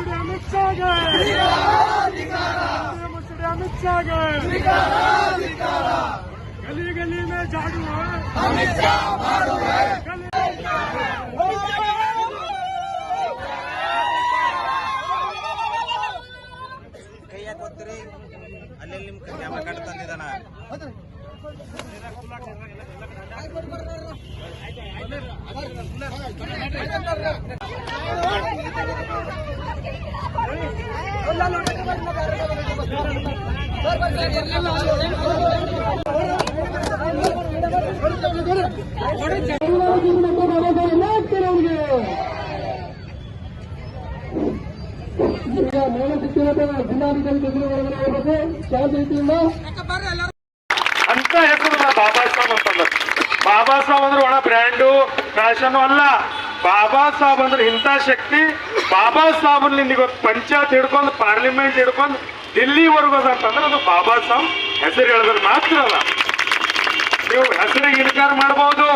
ಮುಸುಡಿ ಅಮಿತ್ ಶಾಗೆ ಮುಸುಡಿ ಅಮಿತ್ ಶಾಗೆ ಗಲಿ ಗಲಿ ಮೇ ಜಾಡು ಅಮಿತ್ ಶಾ ಕೈ ಯಾಕೆ ಹೋಗ್ತೀರಿ? ಅಲ್ಲೆಲ್ಲಿ ನಿಮ್ ಕ್ಯಾಮ್ರಾ ಕಾರ್ಡ್ ತಂದಿದ್ದಾನ. ಅಂತ ಹೆಸರು ಬಾಬಾ ಸಾಹೇಬ್ ಅಂತಂದ್ರೆ ಬಾಬಾ ಸಾಹೇಬ್ ಅಂದ್ರೆ ಒಣ ಬ್ರ್ಯಾಂಡು ಫ್ಯಾಷನ್ ಅಲ್ಲ. ಬಾಬಾ ಸಾಹೇಬ್ ಅಂದ್ರೆ ಇಂಥ ಶಕ್ತಿ. ಬಾಬಾ ಸಾಹೇಬ್ನಲ್ಲಿ ಇವತ್ತು ಪಂಚಾಯತ್ ಹಿಡ್ಕೊಂಡು ಪಾರ್ಲಿಮೆಂಟ್ ಹಿಡ್ಕೊಂಡು ದಿಲ್ಲಿವರೆಗೂ ಅಂತಂದ್ರೆ ಅದು ಬಾಬಾ ಸಾಹೇಬ್ ಹೆಸರು ಹೇಳಿದ್ರೆ ಮಾತ್ರ ಅಲ್ಲ. ನೀವು ಹೆಸರಿಗೆ ಇನ್ಕಾರ ಮಾಡಬಹುದು.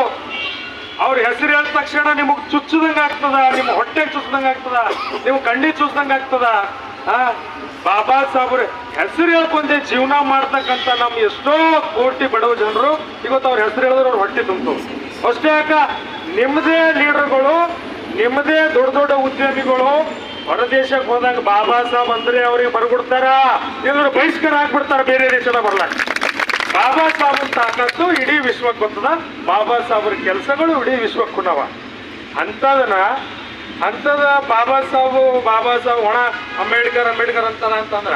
ಅವ್ರ ಹೆಸರು ಹೇಳಿದ ತಕ್ಷಣ ನಿಮಗ್ ಚುಚ್ಚದಂಗ ಆಗ್ತದ, ನಿಮ್ಮ ಹೊಟ್ಟೆಗೆ ಚುಚ್ಚದಂಗ ಆಗ್ತದ, ನೀವು ಕಣ್ಣಿಗೆ ಚುಚ್ಚದಂಗ ಆಗ್ತದ. ಬಾಬಾ ಸಾಹೇಬ್ರ ಹೆಸರು ಹೇಳ್ಕೊಂಡೆ ಜೀವನ ಮಾಡ್ತಕ್ಕಂಥ ನಮ್ ಎಷ್ಟೋ ಕೋಟಿ ಬಡವ ಜನರು ಇವತ್ತು ಅವ್ರ ಹೆಸರು ಹೇಳಿದ್ರೆ ಅವ್ರ ಹೊಟ್ಟೆ ತುಂಬಿತು. ಅಷ್ಟೇ ಯಾಕ ನಿಮ್ಮದೇ ಲೀಡರ್ಗಳು, ನಿಮ್ಮದೇ ದೊಡ್ಡ ದೊಡ್ಡ ಉದ್ಯಮಿಗಳು ಹೊರದೇಶಕ್ಕೆ ಹೋದಾಗ ಬಾಬಾ ಸಾಹೇಬ್ ಅಂದ್ರೆ ಅವ್ರಿಗೆ ಬರ್ಬಿಡ್ತಾರ, ಇಲ್ಲರೂ ಬಹಿಷ್ಕಾರ ಆಗ್ಬಿಡ್ತಾರ, ಬೇರೆ ದೇಶದ ಬರ್ಲಾಕ. ಬಾಬಾ ಸಾಹೇಬ್ ತಾಕತ್ತು ಇಡೀ ವಿಶ್ವಕ್ಕೆ ಗೊತ್ತದ. ಬಾಬಾ ಸಾಹೇಬ್ರ ಕೆಲಸಗಳು ಇಡೀ ವಿಶ್ವಕ್ಕೆ ಕುಣವ. ಅಂತದ ಬಾಬಾ ಸಾಹೇಬ್ ಒಣ ಅಂಬೇಡ್ಕರ್ ಅಂತಂದ್ರ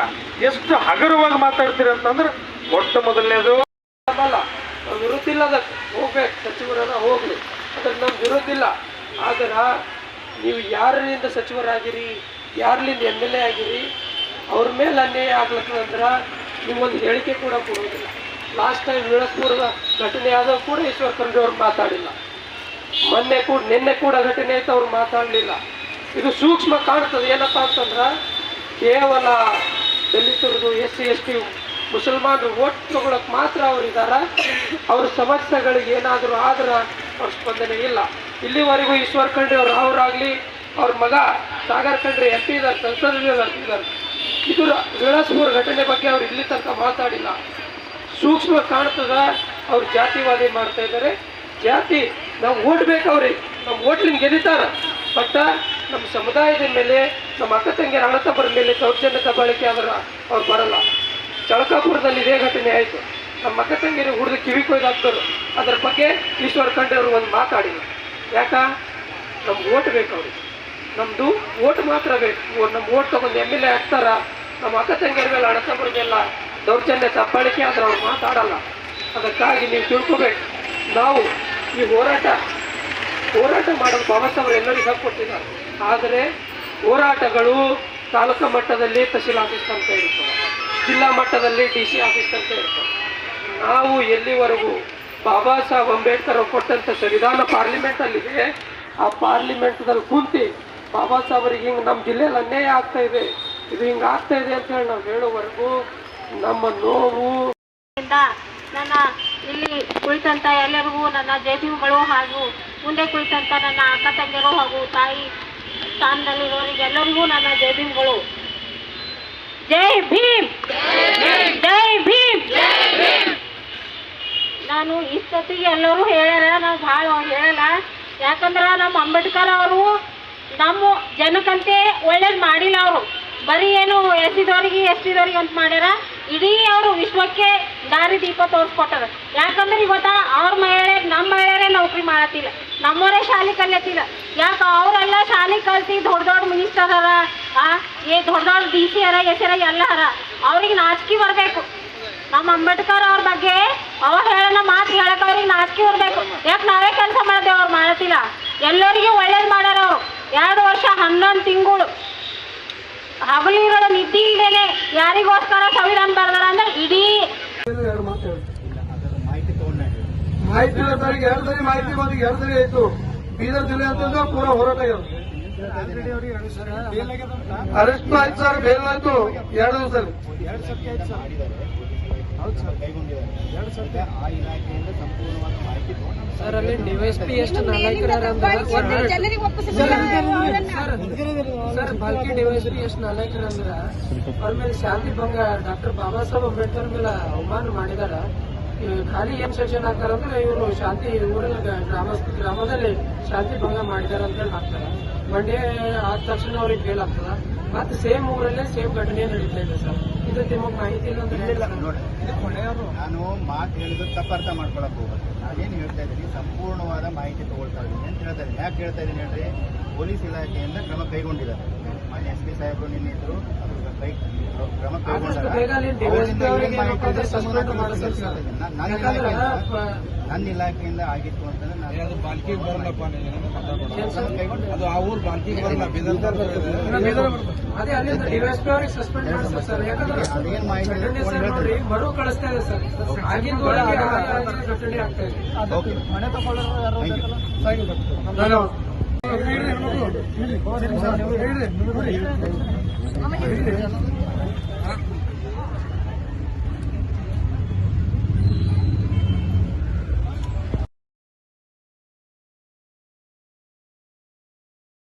ಎಷ್ಟು ಹಗರವಾಗಿ ಮಾತಾಡ್ತೀರಿ ಅಂತಂದ್ರೆ ಮೊಟ್ಟ ಮೊದಲನೇದು ಅಲ್ಲ, ವಿರುದ್ಧ ಇಲ್ಲ. ಅದಕ್ಕೆ ಹೋಗ್ಬೇಕು, ಸಚಿವರನ್ನ ಹೋಗ್ಲಿ, ಅದಕ್ಕೆ ನಮ್ ವಿರುದ್ಧ ಇಲ್ಲ. ಆದ್ರ ನೀವು ಯಾರಿಂದ ಸಚಿವರಾಗಿರಿ, ಯಾರ್ಲಿಂದ MLA ಆಗಿರಿ, ಅವ್ರ ಮೇಲೆ ಅನ್ಯಾಯ ಆಗ್ಲತ್ತಂದ್ರ ನೀವೊಂದು ಹೇಳಿಕೆ ಕೂಡ ಕೊಡೋದಿಲ್ಲ. ಲಾಸ್ಟ್ ಟೈಮ್ ವಿಳಸ್ಪುರದ ಘಟನೆ ಆದಾಗ ಕೂಡ ಈಶ್ವರ್ ಖಂಡ್ರೆ ಅವ್ರು ಮಾತಾಡಿಲ್ಲ. ನಿನ್ನೆ ಕೂಡ ಘಟನೆ ಆಯ್ತು, ಅವ್ರು ಮಾತಾಡಲಿಲ್ಲ. ಇದು ಸೂಕ್ಷ್ಮ ಕಾಣ್ತದೆ. ಏನಪ್ಪಾ ಅಂತಂದ್ರ ಕೇವಲ ದಲಿತರದು SC ST ಮುಸಲ್ಮಾನರು ಓಟ್ ತಗೊಳಕ್ ಮಾತ್ರ ಅವ್ರಿದಾರ. ಅವ್ರ ಸಮಸ್ಯೆಗಳಿಗೆ ಏನಾದ್ರು ಆದ್ರ ಅವ್ರ ಸ್ಪಂದನೆ ಇಲ್ಲ. ಇಲ್ಲಿವರೆಗೂ ಈಶ್ವರ್ ಖಂಡ್ರೆ ಅವರಾಗ್ಲಿ, ಅವ್ರ ಮಗ ಸಾಗರ್ ಖಂಡ್ರೆ MP ಇದ್ದಾರೆ, ಸಂಸದರಿದ್ದಾರೆ. ಇದು ವಿಳಸ್ಪುರ ಘಟನೆ ಬಗ್ಗೆ ಅವ್ರು ಇಲ್ಲಿ ತನಕ ಮಾತಾಡಿಲ್ಲ. ಸೂಕ್ಷ್ಮ ಕಾಣ್ತದ. ಅವ್ರು ಜಾತಿವಾದಿ ಮಾಡ್ತಾ ಇದ್ದಾರೆ. ಜಾತಿ ನಾವು ಓಟ್ ಬೇಕವ್ರಿಗೆ, ನಮ್ಮ ಓಟ್ಲಿಂದ ಗೆದಿತಾರ. ಬಟ್ ನಮ್ಮ ಸಮುದಾಯದ ಮೇಲೆ, ನಮ್ಮ ಅಕ್ಕ ತಂಗಿಯರ ಅಣ್ಣತಮ್ಮರ ಮೇಲೆ ದೌರ್ಜನ್ಯ ದಬ್ಬಾಳಿಕೆ ಆದ್ರೆ ಅವ್ರು ಬರಲ್ಲ. ಚಳಕಾಪುರದಲ್ಲಿ ಇದೇ ಘಟನೆ ಆಯಿತು. ನಮ್ಮ ಅಕ್ಕ ತಂಗಿಯರಿಗೆ ಹುಡಿದು ಕಿವಿ ಕೊಯ್ದಾಕ್ತರು. ಅದ್ರ ಬಗ್ಗೆ ಈಶ್ವರ್ ಖಂಡ್ರೆ ಅವರು ಒಂದು ಮಾತಾಡಿಲ್ಲ. ಯಾಕ? ನಮ್ಗೆ ಓಟ್ ಬೇಕು ಅವ್ರಿಗೆ. ನಮ್ಮದು ಓಟ್ ಮಾತ್ರ ಬೇಕು. ನಮ್ಮ ಓಟ್ ತಗೊಂಡು MLA ಆಗ್ತಾರ. ನಮ್ಮ ಅಕ್ಕ ತಂಗಿಯರ ಮೇಲೆ ಅಣ್ಣತಮ್ಮರ ಮೇಲೆ ದೌರ್ಜನ್ಯ ದಬ್ಬಾಳಿಕೆ ಆದ್ರೆ ಅವ್ರು ಮಾತಾಡಲ್ಲ. ಅದಕ್ಕಾಗಿ ನೀವು ತಿಳ್ಕೊಬೇಕು. ನಾವು ಈ ಹೋರಾಟ ಮಾಡಲು ಬಾಬಾ ಸಾಹೇಬರು ಎಲ್ಲರಿಗೂ ಹಾಕೊಟ್ಟಿದ್ದಾರೆ. ಆದರೆ ಹೋರಾಟಗಳು ತಾಲೂಕು ಮಟ್ಟದಲ್ಲಿ ತಹಸೀಲ್ ಆಫೀಸ್ ಅಂತ ಇರ್ತವೆ, ಜಿಲ್ಲಾ ಮಟ್ಟದಲ್ಲಿ DC ಆಫೀಸ್ ಅಂತ ಇರ್ತವೆ. ನಾವು ಎಲ್ಲಿವರೆಗೂ ಬಾಬಾ ಸಾಹೇಬ್ ಅಂಬೇಡ್ಕರ್ ಕೊಟ್ಟಂಥ ಸಂವಿಧಾನ ಪಾರ್ಲಿಮೆಂಟಲ್ಲಿದೆ, ಆ ಪಾರ್ಲಿಮೆಂಟ್ದಲ್ಲಿ ಕುಂತು ಬಾಬಾ ಸಾಹೇಬರಿಗೆ ಹಿಂಗೆ ನಮ್ಮ ಜಿಲ್ಲೆಯಲ್ಲಿ ಅನ್ಯಾಯ ಆಗ್ತಾ ಇದೆ, ಇದು ಹಿಂಗೆ ಆಗ್ತಾ ಇದೆ ಅಂತ ಹೇಳಿ ನಾವು ಹೇಳೋವರೆಗೂ ನಮ್ಮ ನೋವು. ನನ್ನ ಇಲ್ಲಿ ಕುಳಿತಂತ ಎಲ್ಲರಿಗೂ ನನ್ನ ಜೈಭೀಮ್ಗಳು ಹಾಗೂ ಮುಂದೆ ಕುಳಿತಂತ ನನ್ನ ಅಕ್ಕ ತಂಗಿಯರು ಹಾಗೂ ತಾಯಿ ಸ್ಥಾನದಲ್ಲಿರೋರಿಗೆ ಎಲ್ಲರಿಗೂ ನನ್ನ ಜೈಭೀಮ್ಗಳು. ಜೈ ಭೀಮ್, ಜೈ ಭೀಮ್. ನಾನು ಇಷ್ಟೊತ್ತಿಗೆ ಎಲ್ಲರೂ ಹೇಳ್ಯಾರ, ನಾವು ಭಾಳ ಹೇಳಲ್ಲ. ಯಾಕಂದ್ರೆ ನಮ್ಮ ಅಂಬೇಡ್ಕರ್ ಅವರು ನಮ್ಮ ಜನಕ್ಕಂತೆ ಒಳ್ಳೇದು ಮಾಡಿಲ್ಲ. ಅವರು ಬರೀ ಏನು SC ದವರಿಗೆ ಅಂತ ಮಾಡ್ಯಾರ. ಇಡೀ ಅವರು ವಿಶ್ವಕ್ಕೆ ದಾರಿ ದೀಪ ತೋರಿಸ್ಕೊಟ್ಟಾರ. ಯಾಕಂದ್ರೆ ಇವತ್ತ ಅವ್ರ ನಮ್ಮ ಮಹಿಳೆಯರೇ ನೌಕರಿ ಮಾಡತ್ತಿಲ್ಲ, ನಮ್ಮವರೇ ಶಾಲೆ ಕಲಿಯತ್ತಿಲ್ಲ. ಯಾಕೆ? ಅವರೆಲ್ಲ ಶಾಲೆ ಕಲ್ತಿ ದೊಡ್ಡ ಮಿನಿಸ್ಟರ್ ಅರ, ದೊಡ್ಡ DC ಅರ, SC ಎಲ್ಲ ಅರ. ಅವ್ರಿಗೆ ನಾಚಿಕೆ ಬರಬೇಕು. ನಮ್ಮ ಅಂಬೇಡ್ಕರ್ ಅವ್ರ ಬಗ್ಗೆ ಅವ್ರು ಹೇಳೋಣ ಮಾತು ಹೇಳಕ್ಕೆ ಅವ್ರಿಗೆ ನಾಚಿಕೆ ಬರಬೇಕು. ಯಾಕೆ? ನಾವೇ ಕೆಲಸ ಮಾಡ್ತೇವೆ, ಅವ್ರು ಮಾಡತ್ತಿಲ್ಲ. ಎಲ್ಲರಿಗೂ ಒಳ್ಳೇದು ಮಾಡ್ಯಾರ. ಅವರು 2 ವರ್ಷ 11 ತಿಂಗಳು ಹಗಲಿರೋ ನಿದ್ದೆ ಇಲ್ದೇನೆ ಯಾರಿಗೋಸ್ಕರ ಸಂವಿಧಾನ ಬರ್ದಾರ ಅಂದ್ರೆ ಇಡೀ ಮಾಹಿತಿ ಆಯ್ತು. ಬೀದರ್ ಜಿಲ್ಲೆ ಅಂತಂದ್ರೆ ಪೂರಾ ಹೋರಾಟ ಅರೆಸ್ಟ್ ಆಯ್ತು ಸರ್, ಬೇಲ್ ಆಯ್ತು 2 ದಿವಸದಲ್ಲಿ. ಸರ್ ಅಲ್ಲಿ DYSP ಎಷ್ಟು ನಾಲ್ಕರ ಸರ್ ಬಾಲ್ಕಿ ಡಿವೈಸರಿ ಎಷ್ಟು ನಾಲ್ಕರ ಅಂದ್ರ ಅವ್ರ ಮೇಲೆ ಶಾಂತಿ ಭಂಗ ಡಾಕ್ಟರ್ ಬಾಬಾ ಸಾಹೇಬ್ ಅಂಬೇಡ್ಕರ್ ಮೇಲೆ ಅವಮಾನ ಮಾಡಿದಾರ. ಖಾಲಿ ಏನ್ ಸೆಕ್ಷನ್ ಹಾಕ್ತಾರಂದ್ರೆ ಇವರು ಶಾಂತಿ ಊರಲ್ಲಿ ಗ್ರಾಮದಲ್ಲಿ ಶಾಂತಿ ಭಂಗ ಮಾಡಿದಾರ ಅಂತ ಹೇಳಿ ಹಾಕ್ತಾರ. ಮಂಡ್ಯ ಆದ ತಕ್ಷಣ ಅವ್ರಿಗೆ ಫೇಲ್ ಆಗ್ತದ. ಮತ್ತೆ ಸೇಮ್ ಊರಲ್ಲೇ ಸೇಮ್ ಘಟನೆ ನಡೀತಾ ಇದೆ ಸರ್. ಇದು ನಿಮಗೆ ಮಾಹಿತಿ ಇಲ್ಲ ಅಂದ್ರೆ ನೋಡಿ, ನಾನು ಮಾತು ಹೇಳಿದ್ರು ತಪ್ಪು ಅರ್ಥ ಮಾಡ್ಕೊಳಕ್ ಹೋಗೋದು. ನಾನೇನು ಹೇಳ್ತಾ ಇದ್ದೀನಿ, ಸಂಪೂರ್ಣವಾದ ಮಾಹಿತಿ ತಗೊಳ್ತಾ ಇದ್ದೀನಿ ಅಂತ ಹೇಳ್ತಾ ಇದ್ದೀನಿ. ಯಾಕೆ ಹೇಳ್ತಾ ಇದ್ದೀನಿ ಹೇಳ್ರಿ, ಪೊಲೀಸ್ ಇಲಾಖೆಯಿಂದ ಕ್ರಮ ಕೈಗೊಂಡಿದ್ದಾರೆ. ಮಾನ್ಯ SP ಸಾಹೇಬರು ನಿನ್ನೆ ಇದ್ರು, ಕ್ರಮ ನನ್ನ ಇಲಾಖೆಯಿಂದ ಆಗಿತ್ತು ಅಂತಂದ್ರೆ ನಾನು ಬಾಲ್ಕಿಗೆ ಬರಲ್ಲಪ್ಪ, ಅದು ಆ ಊರು ಬಾಲ್ಕಿಗೆ ಬರಲ್ಲ, ಅದೇ ಅಲ್ಲಿಂದ ಡಿವೈಎಸ್ಪಿ ಅವ್ರಿಗೆ ಸಸ್ಪೆಂಡ್ ಮಾಡ್ತಾರೆ ಸರ್. ಯಾಕಂದ್ರೆ ಅದೇನ್ ಮಾಹಿತಿ ನೋಡ್ರಿ ಮರು ಕಳಿಸ್ತಾ ಇದೆ ಸರ್. ಆಗಿಂದ ಘಟನೆ ಆಗ್ತಾ ಇದೆ. ಓಕೆ, ಧನ್ಯವಾದ.